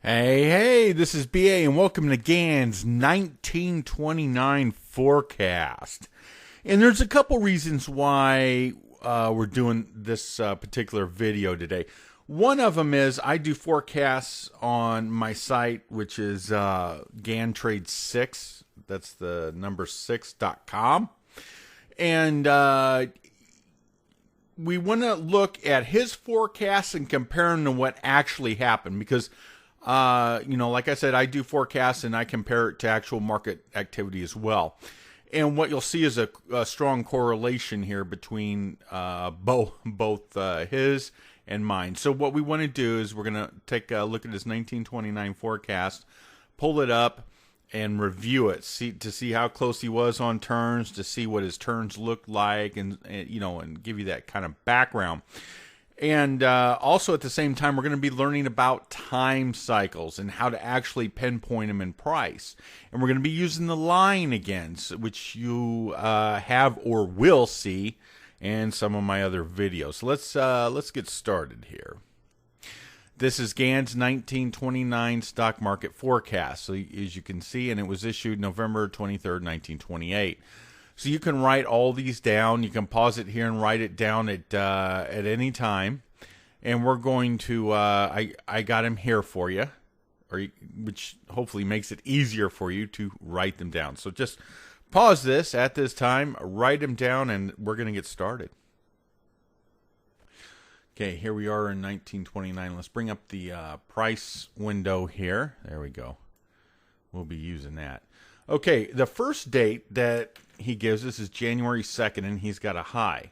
Hey, this is BA and welcome to Ganns 1929 forecast. And there's a couple reasons why we're doing this particular video today. One of them is I do forecasts on my site, which is Gann Trade 6. That's the number 6.com. And we want to look at his forecasts and compare them to what actually happened because like I said, I do forecasts and I compare it to actual market activity as well. And what you'll see is a strong correlation here between both his and mine. So what we want to do is we're going to take a look at his 1929 forecast, pull it up, and review it. To see how close he was on turns, to see what his turns looked like, and give you that kind of background. And also at the same time, we're going to be learning about time cycles and how to actually pinpoint them in price. And we're going to be using the line again, which you have or will see in some of my other videos. So let's get started here. This is Ganns 1929 stock market forecast. So as you can see, and it was issued November 23rd, 1928. So you can write all these down. You can pause it here and write it down at any time. And we're going to, I got them here for you, which hopefully makes it easier for you to write them down. So just pause this at this time, write them down, and we're going to get started. Okay, here we are in 1929. Let's bring up the price window here. There we go. We'll be using that. Okay, the first date that he gives us is January 2nd, and he's got a high.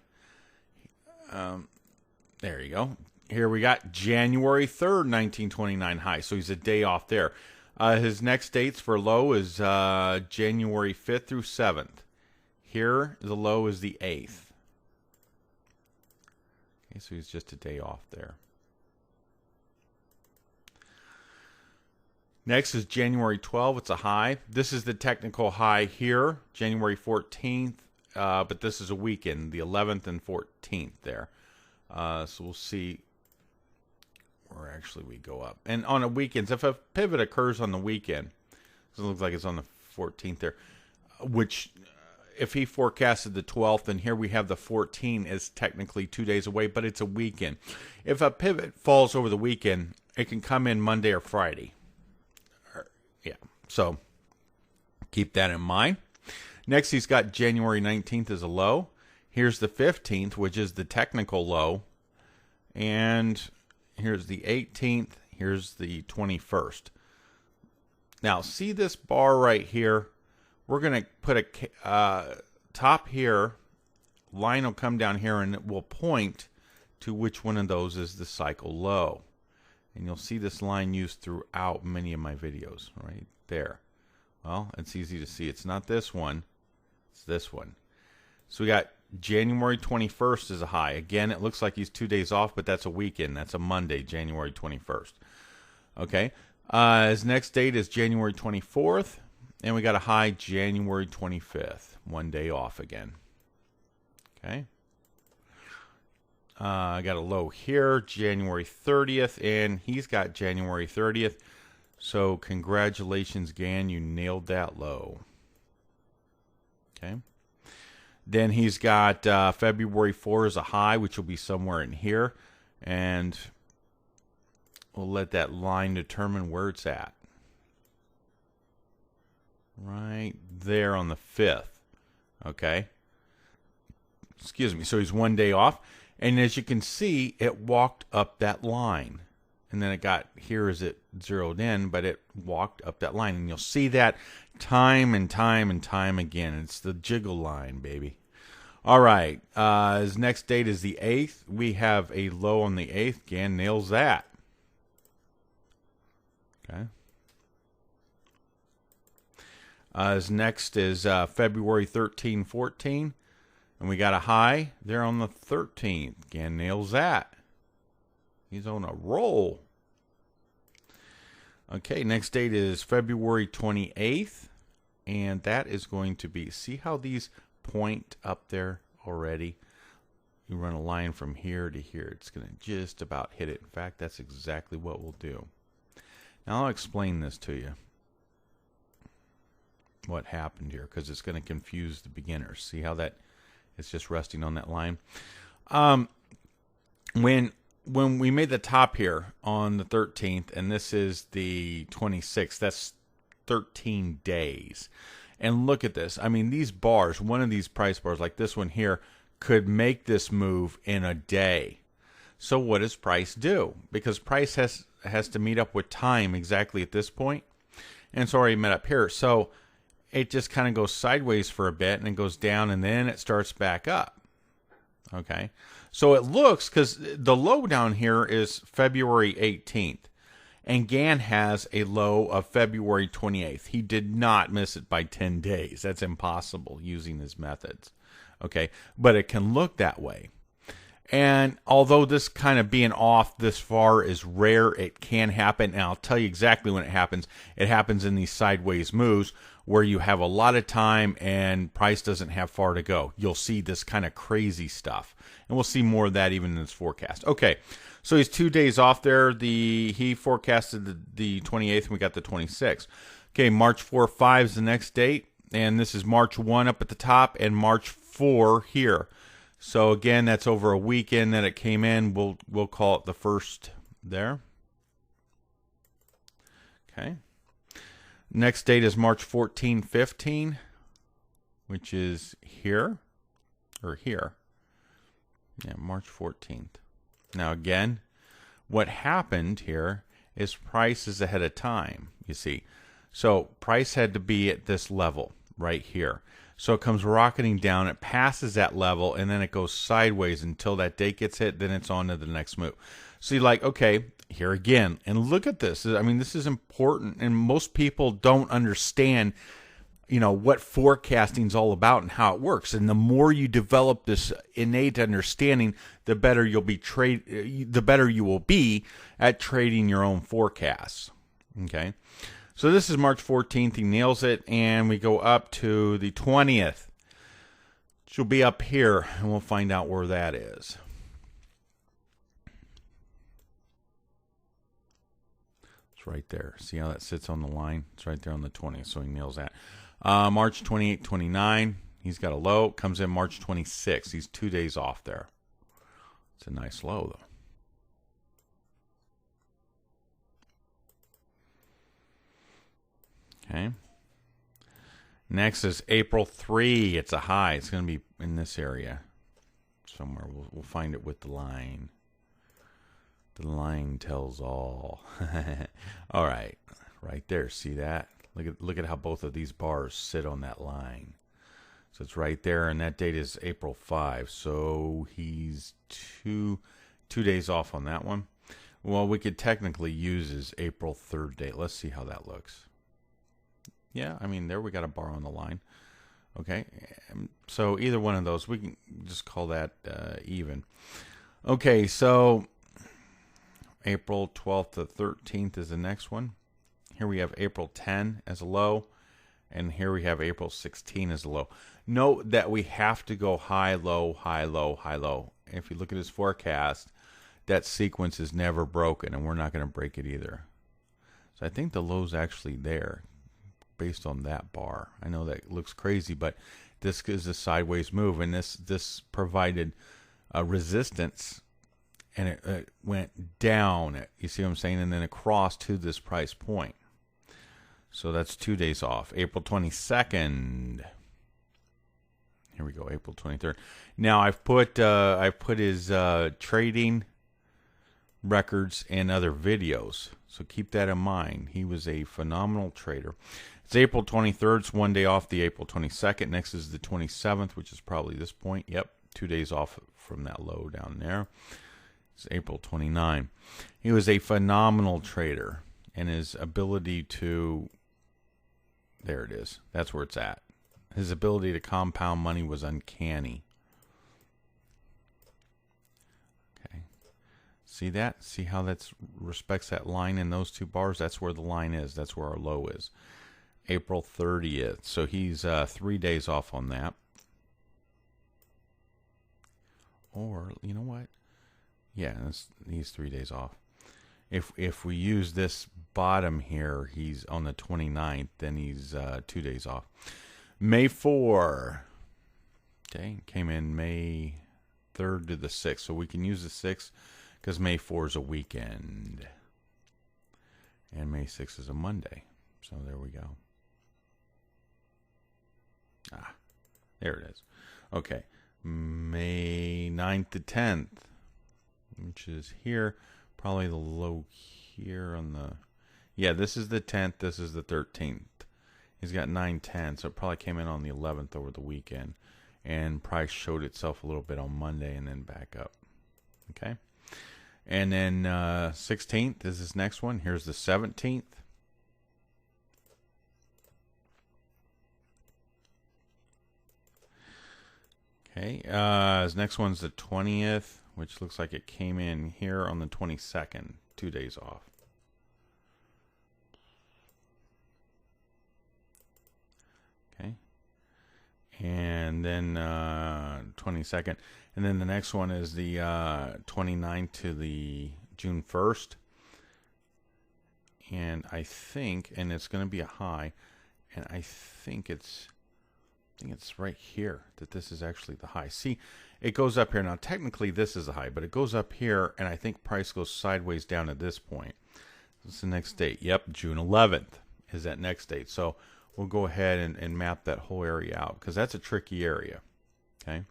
There you go. Here we got January 3rd, 1929 high, so he's a day off there. His next dates for low is January 5th through 7th. Here, the low is the 8th. Okay, so he's just a day off there. Next is January 12th. It's a high. This is the technical high here, January 14th, but this is a weekend, the 11th and 14th there. So we'll see where actually we go up. And on a weekend, if a pivot occurs on the weekend, so it looks like it's on the 14th there, which if he forecasted the 12th, and here we have the 14th is technically 2 days away, but it's a weekend. If a pivot falls over the weekend, it can come in Monday or Friday. Yeah, so keep that in mind. Next, he's got January 19th as a low. Here's the 15th, which is the technical low. And here's the 18th. Here's the 21st. Now, see this bar right here? We're going to put a top here. Line will come down here, and it will point to which one of those is the cycle low. And you'll see this line used throughout many of my videos, right there. Well, it's easy to see. It's not this one. It's this one. So we got January 21st is a high. Again, it looks like he's 2 days off, but that's a weekend. That's a Monday, January 21st. Okay. His next date is January 24th. And we got a high January 25th. 1 day off again. Okay. I got a low here, January 30th, and he's got January 30th. So congratulations, Gann, you nailed that low. Okay. Then he's got February 4 as a high, which will be somewhere in here. And we'll let that line determine where it's at. Right there on the 5th. Okay. Excuse me. So he's 1 day off. And as you can see, it walked up that line. And then it got, here is it zeroed in, but it walked up that line. And you'll see that time and time and time again. It's the jiggle line, baby. All right. His next date is the 8th. We have a low on the 8th. Gann nails that. Okay. His next is February 13, 14. And we got a high there on the 13th. Gann nails that. He's on a roll. Okay, next date is February 28th. And that is going to be, see how these point up there already? You run a line from here to here. It's going to just about hit it. In fact, that's exactly what we'll do. Now I'll explain this to you. What happened here, because it's going to confuse the beginners. See how that it's just resting on that line. When we made the top here on the 13th, and this is the 26th, that's 13 days. And look at this. I mean, these bars, one of these price bars, like this one here, could make this move in a day. So what does price do? Because price has to meet up with time exactly at this point, and it's already met up here. So it just kind of goes sideways for a bit, and it goes down, and then it starts back up. Okay, so it looks, because the low down here is February 18th, and Gann has a low of February 28th. He did not miss it by 10 days. That's impossible using his methods. Okay, but it can look that way. And although this kind of being off this far is rare, it can happen. And I'll tell you exactly when it happens. It happens in these sideways moves where you have a lot of time and price doesn't have far to go. You'll see this kind of crazy stuff. And we'll see more of that even in this forecast. Okay, so he's 2 days off there. He forecasted the 28th, and we got the 26th. Okay, March 4-5 is the next date. And this is March 1 up at the top and March 4 here. So again, that's over a weekend that it came in. We'll call it the first there. Okay. Next date is March 14-15, which is here or here. Yeah, March 14th. Now again, what happened here is price is ahead of time, you see. So price had to be at this level right here. So it comes rocketing down, it passes that level, and then it goes sideways until that date gets hit, then it's on to the next move. So you're like, okay, here again. And look at this. I mean, this is important, and most people don't understand, what forecasting is all about and how it works. And the more you develop this innate understanding, the better you will be at trading your own forecasts. Okay? So this is March 14th. He nails it, and we go up to the 20th. She'll be up here, and we'll find out where that is. It's right there. See how that sits on the line? It's right there on the 20th, so he nails that. March 28, 29, he's got a low. Comes in March 26. He's 2 days off there. It's a nice low, though. Okay. Next is April 3. It's a high. It's going to be in this area somewhere. We'll find it with the line. The line tells all. All right. Right there. See that? Look at how both of these bars sit on that line. So it's right there, and that date is April 5. So he's two days off on that one. Well, we could technically use his April 3rd date. Let's see how that looks. Yeah, I mean, there we got a bar on the line. Okay, so either one of those, we can just call that even. Okay, so April 12th to 13th is the next one. Here we have April 10 as a low, and here we have April 16 as a low. Note that we have to go high, low, high, low, high, low. If you look at his forecast, that sequence is never broken, and we're not going to break it either. So I think the low's actually there, based on that bar. I know that looks crazy, but this is a sideways move, and this provided a resistance, and it went down. You see what I'm saying? And then across to this price point. So that's 2 days off. April 22nd. Here we go. April 23rd. Now I've put his trading records and other videos. So keep that in mind. He was a phenomenal trader. It's April 23rd. It's 1 day off the April 22nd. Next is the 27th, which is probably this point. Yep, 2 days off from that low down there. It's April 29. He was a phenomenal trader, and his ability to, there it is. That's where it's at. His ability to compound money was uncanny. Okay. See that? See how that respects that line in those two bars? That's where the line is. That's where our low is. April 30th. So he's 3 days off on that. Or, you know what? Yeah, he's 3 days off. If we use this bottom here, he's on the 29th, then he's 2 days off. May 4. Okay, came in May 3rd to the 6th. So we can use the 6th because May 4 is a weekend. And May 6th is a Monday. So there we go. Ah, there it is. Okay, May 9th to 10th, which is here. Probably the low here on the... Yeah, this is the 10th. This is the 13th. He's got 9-10, so it probably came in on the 11th over the weekend. And price showed itself a little bit on Monday and then back up. Okay. And then 16th is this next one. Here's the 17th. Okay. His next one's the 20th, which looks like it came in here on the 22nd. 2 days off. Okay. And then 22nd. And then the next one is the 29th to the June 1st. And I think, and it's going to be a high, and I think it's right here that this is actually the high. See, it goes up here. Now, technically, this is a high, but it goes up here, and I think price goes sideways down at this point. What's the next date? Yep, June 11th is that next date. So we'll go ahead and map that whole area out because that's a tricky area. Okay.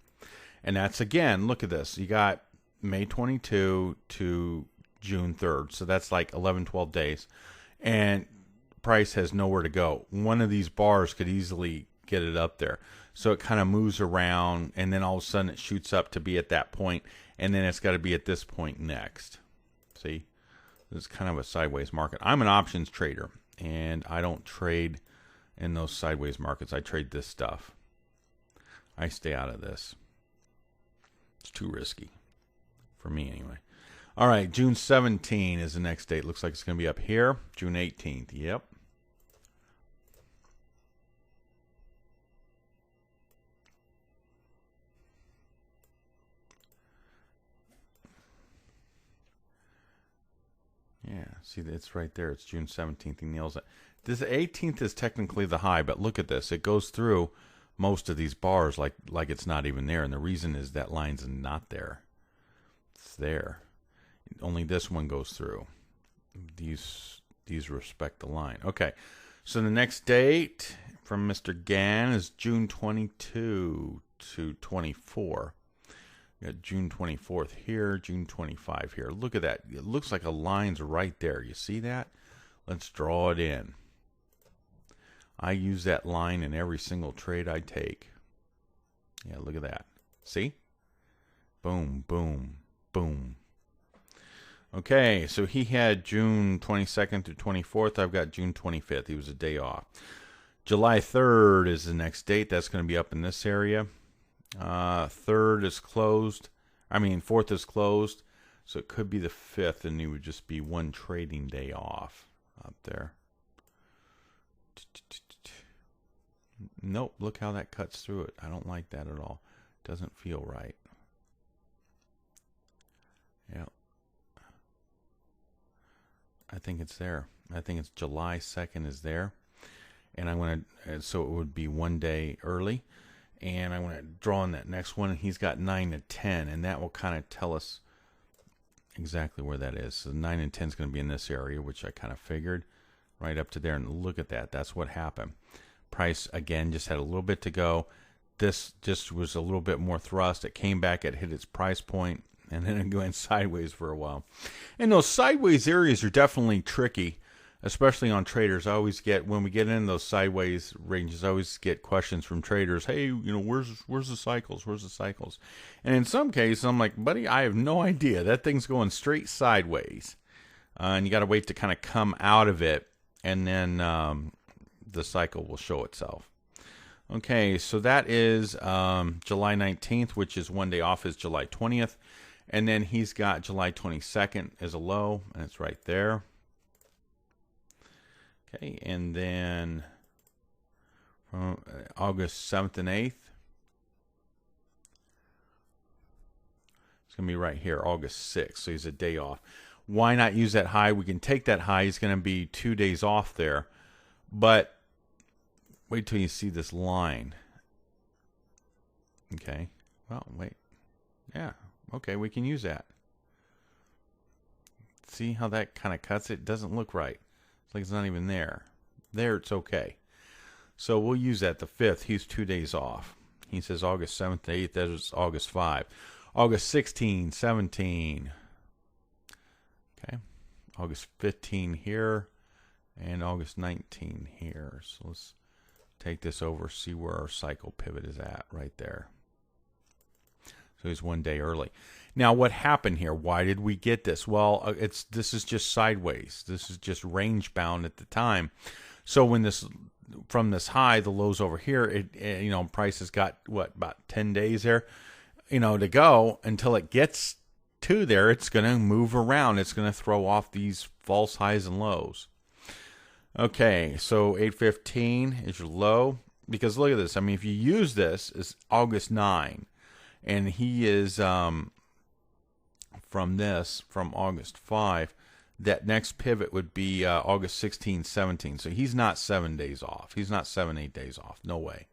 And that's, again, look at this. You got May 22 to June 3rd. So that's like 11, 12 days. And price has nowhere to go. One of these bars could easily get it up there. So it kind of moves around, and then all of a sudden it shoots up to be at that point, and then it's got to be at this point next. See? It's kind of a sideways market. I'm an options trader, and I don't trade in those sideways markets. I trade this stuff. I stay out of this. It's too risky. For me, anyway. All right, June 17 is the next date. Looks like it's going to be up here. June 18th. Yep. Yeah, see, it's right there. It's June 17th. He nails it. This 18th is technically the high, but look at this. It goes through most of these bars like it's not even there, and the reason is that line's not there. It's there. Only this one goes through. These respect the line. Okay, so the next date from Mr. Gann is June 22 to 24. We got June 24th here, June 25 here. Look at that. It looks like a line's right there. You see that? Let's draw it in. I use that line in every single trade I take. Yeah, look at that. See? Boom, boom, boom. Okay, so he had June 22nd to 24th. I've got June 25th. He was a day off. July 3rd is the next date. That's going to be up in this area. 3rd is closed. I mean, 4th is closed. So it could be the 5th, and it would just be one trading day off up there. Nope, look how that cuts through it. I don't like that at all. Doesn't feel right. Yeah. I think it's there. I think it's July 2nd is there. And I want to, so it would be one day early. And I want to draw on that next one. He's got 9 to 10, and that will kind of tell us exactly where that is. So 9 and 10 is going to be in this area, which I kind of figured right up to there. And look at that. That's what happened. Price, again, just had a little bit to go. This just was a little bit more thrust. It came back. It hit its price point, and then it went sideways for a while. And those sideways areas are definitely tricky, especially on traders. I always get, when we get in those sideways ranges, I always get questions from traders. Hey, you know, where's the cycles? Where's the cycles? And in some cases, I'm like, buddy, I have no idea. That thing's going straight sideways. And you got to wait to kind of come out of it, and then the cycle will show itself. Okay, so that is July 19th, which is one day off, is July 20th. And then he's got July 22nd as a low, and it's right there. Okay, and then August 7th and 8th. It's going to be right here, August 6th, so he's a day off. Why not use that high? We can take that high. He's going to be 2 days off there. But wait till you see this line. Okay. Well, wait. Yeah. Okay, we can use that. See how that kind of cuts it? Doesn't look right. It's like it's not even there. There, it's okay. So we'll use that. The 5th, he's 2 days off. He says August 7th to 8th. That is August 5. August 16, 17. Okay. August 15 here. And August 19 here. So let's take this over, see where our cycle pivot is at right there. So he's 1 day early. Now, what happened here? Why did we get this? Well, this is just sideways. This is just range bound at the time. So when this from this high, the lows over here, price has got what, about 10 days there, to go until it gets to there. It's going to move around. It's going to throw off these false highs and lows. Okay, so 815 is your low, because look at this. I mean, if you use this, it's August 9, and he is from August 5. That next pivot would be August 16, 17. So he's not 7 days off. He's not 7-8 days off. No way.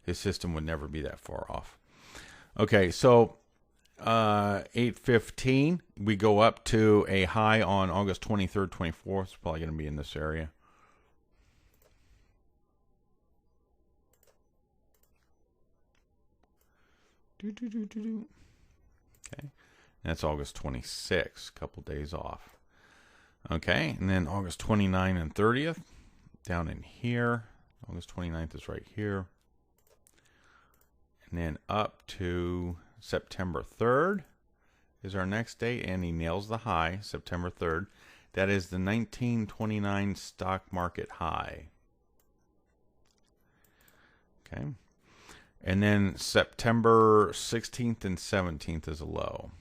His system would never be that far off. Okay, so 815, we go up to a high on August 23rd, 24th. It's probably going to be in this area. Okay, that's August 26, a couple days off. Okay, and then August 29 and 30th, down in here. August 29th is right here. And then up to September 3rd is our next date, and he nails the high, September 3rd. That is the 1929 stock market high. Okay. And then September 16th and 17th is a low.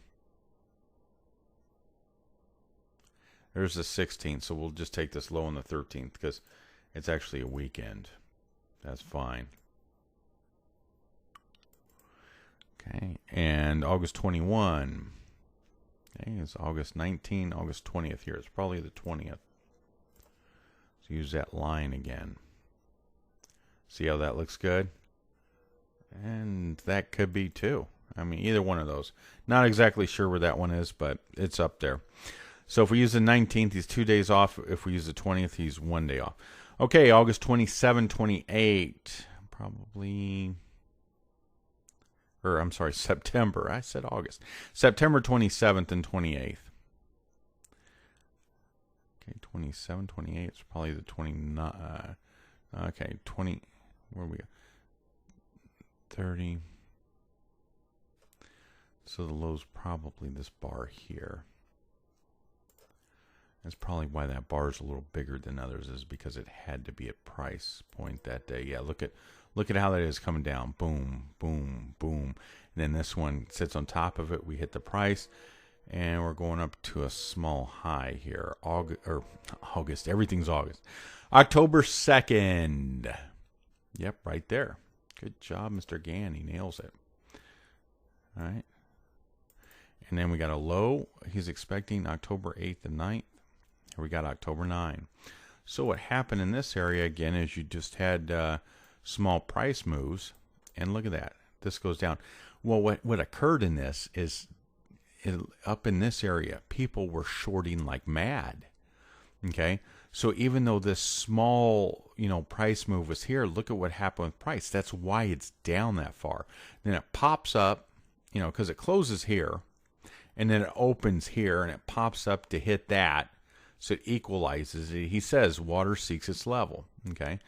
There's the 16th, so we'll just take this low on the 13th because it's actually a weekend. That's fine. Okay, and August 21. Okay, it's August 19, August 20th here. It's probably the 20th. So use that line again. See how that looks good? And that could be too. I mean, either one of those. Not exactly sure where that one is, but it's up there. So if we use the 19th, he's 2 days off. If we use the 20th, he's 1 day off. Okay, August 27, 28. Probably... Or, I'm sorry, September. I said August. September 27th and 28th. Okay, 27, 28. It's probably the 29... okay, 20... Where are we? 30. So the low's probably this bar here. That's probably why that bar is a little bigger than others, is because it had to be at price point that day. Yeah, look at how that is coming down. Boom, boom, boom. And then this one sits on top of it. We hit the price, and we're going up to a small high here. August. Everything's August. October 2nd. Yep, right there. Good job, Mr. Gann. He nails it. All right. And then we got a low. He's expecting October 8th and 9th. Here we got October 9. So what happened in this area, again, is you just had small price moves. And look at that. This goes down. Well, what occurred in this is up in this area, people were shorting like mad. Okay? So even though this small, price move was here, look at what happened with price. That's why it's down that far. Then it pops up, because it closes here, and then it opens here, and it pops up to hit that, so it equalizes it. He says water seeks its level, okay?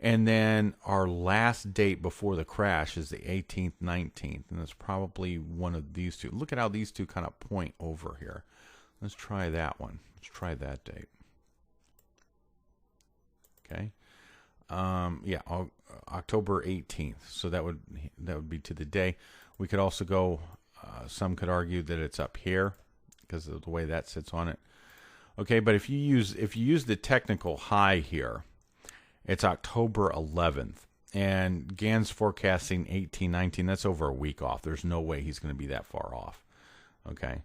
And then our last date before the crash is the 18th, 19th, and it's probably one of these two. Look at how these two kind of point over here. Let's try that one. Let's try that date. Okay, yeah, October 18th. So that would be to the day. We could also go. Some could argue that it's up here because of the way that sits on it. Okay, but if you use the technical high here, it's October 11th, and Gann's forecasting 18, 19. That's over a week off. There's no way he's going to be that far off. Okay,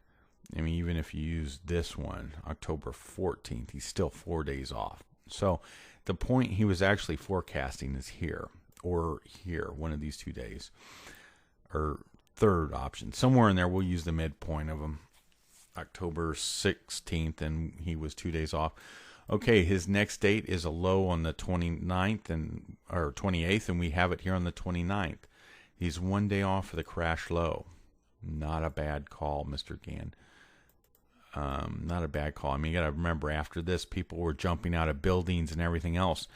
I mean, even if you use this one, October 14th, he's still 4 days off. So the point he was actually forecasting is here or here, one of these 2 days, or third option. Somewhere in there, we'll use the midpoint of them. October 16th, and he was 2 days off. Okay, his next date is a low on the 29th or 28th, and we have it here on the 29th. He's 1 day off for the crash low. Not a bad call, Mr. Gann. Not a bad call. I mean, you got to remember, after this, people were jumping out of buildings and everything else.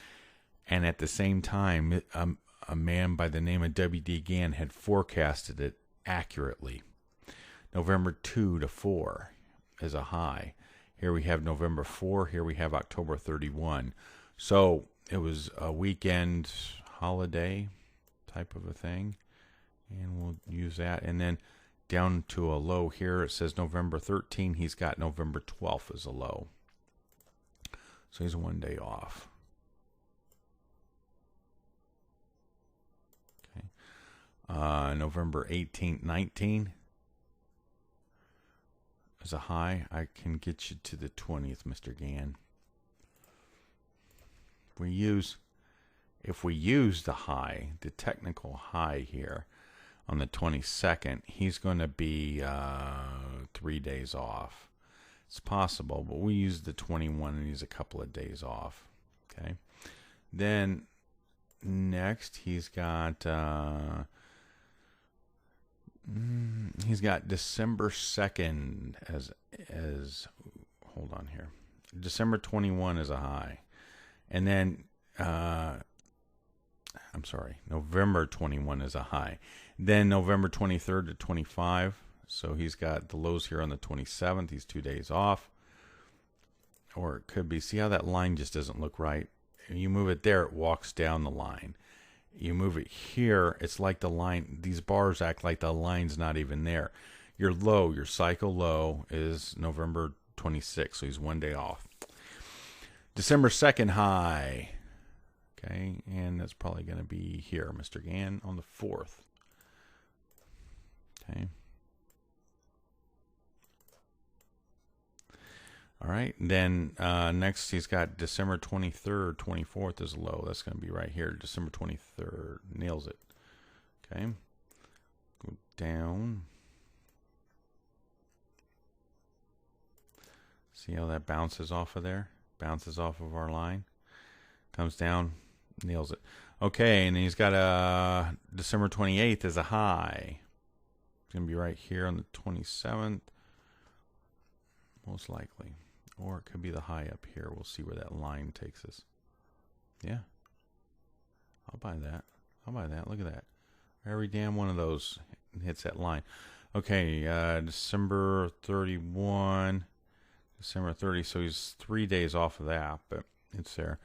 And at the same time, a man by the name of W.D. Gann had forecasted it accurately. November 2 to 4 is a high. Here we have November 4. Here we have October 31. So it was a weekend holiday type of a thing. And we'll use that. And then down to a low here, it says November 13. He's got November 12th as a low. So he's 1 day off. Okay. November 18th, 19 is a high. I can get you to the 20th, Mr. Gann. If we use the high, the technical high here on the 22nd, he's going to be 3 days off. It's possible, but we use the 21 and he's a couple of days off. Okay. Then next he's got December 2nd as hold on here. December 21 is a high. And then November 21 is a high. Then November 23rd to 25. So he's got the lows here on the 27th. He's 2 days off. Or it could be, see how that line just doesn't look right? You move it there, it walks down the line. You move it here, it's like the line, these bars act like the line's not even there. Your low, your cycle low is November 26th, so he's 1 day off. December 2nd high. Okay, and that's probably going to be here, Mr. Gann, on the 4th. Okay. All right, then next he's got December 23rd, 24th is low. That's going to be right here. December 23rd nails it. Okay, go down. See how that bounces off of there? Bounces off of our line. Comes down, nails it. Okay, and then he's got December 28th as a high. It's going to be right here on the 27th, most likely. Or it could be the high up here. We'll see where that line takes us. Yeah. I'll buy that. I'll buy that. Look at that. Every damn one of those hits that line. Okay, December 31. December 30. So he's 3 days off of that, but it's there.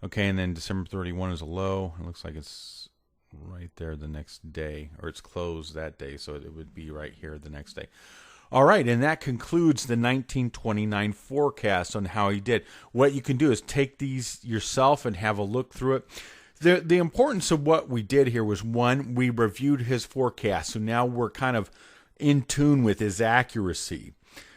Okay, and then December 31 is a low. It looks like it's right there the next day. Or it's closed that day, so it would be right here the next day. All right, and that concludes the 1929 forecast on how he did. What you can do is take these yourself and have a look through it. The importance of what we did here was, one, we reviewed his forecast, so now we're kind of in tune with his accuracy.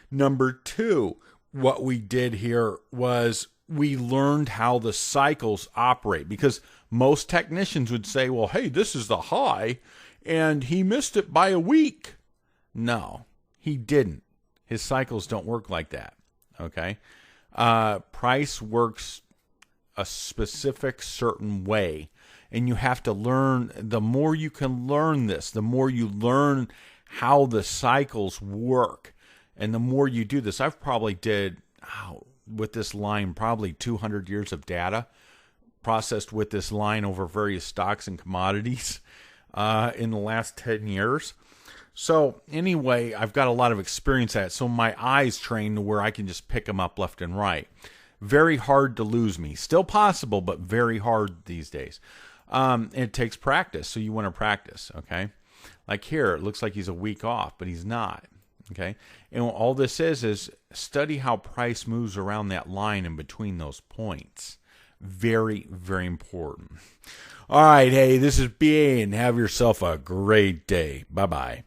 Number two, what we did here was we learned how the cycles operate, because most technicians would say, well, hey, this is the high, and he missed it by a week. No. He didn't. His cycles don't work like that. Okay? Price works a specific certain way. And you have to learn, the more you can learn this, the more you learn how the cycles work. And the more you do this, I've probably did, with this line, probably 200 years of data processed with this line over various stocks and commodities in the last 10 years. So anyway, I've got a lot of experience at it. So my eyes trained to where I can just pick them up left and right. Very hard to lose me. Still possible, but very hard these days. It takes practice, so you want to practice, okay? Like here, it looks like he's a week off, but he's not, okay? And all this is study how price moves around that line in between those points. Very, very important. All right, hey, this is BA, and have yourself a great day. Bye-bye.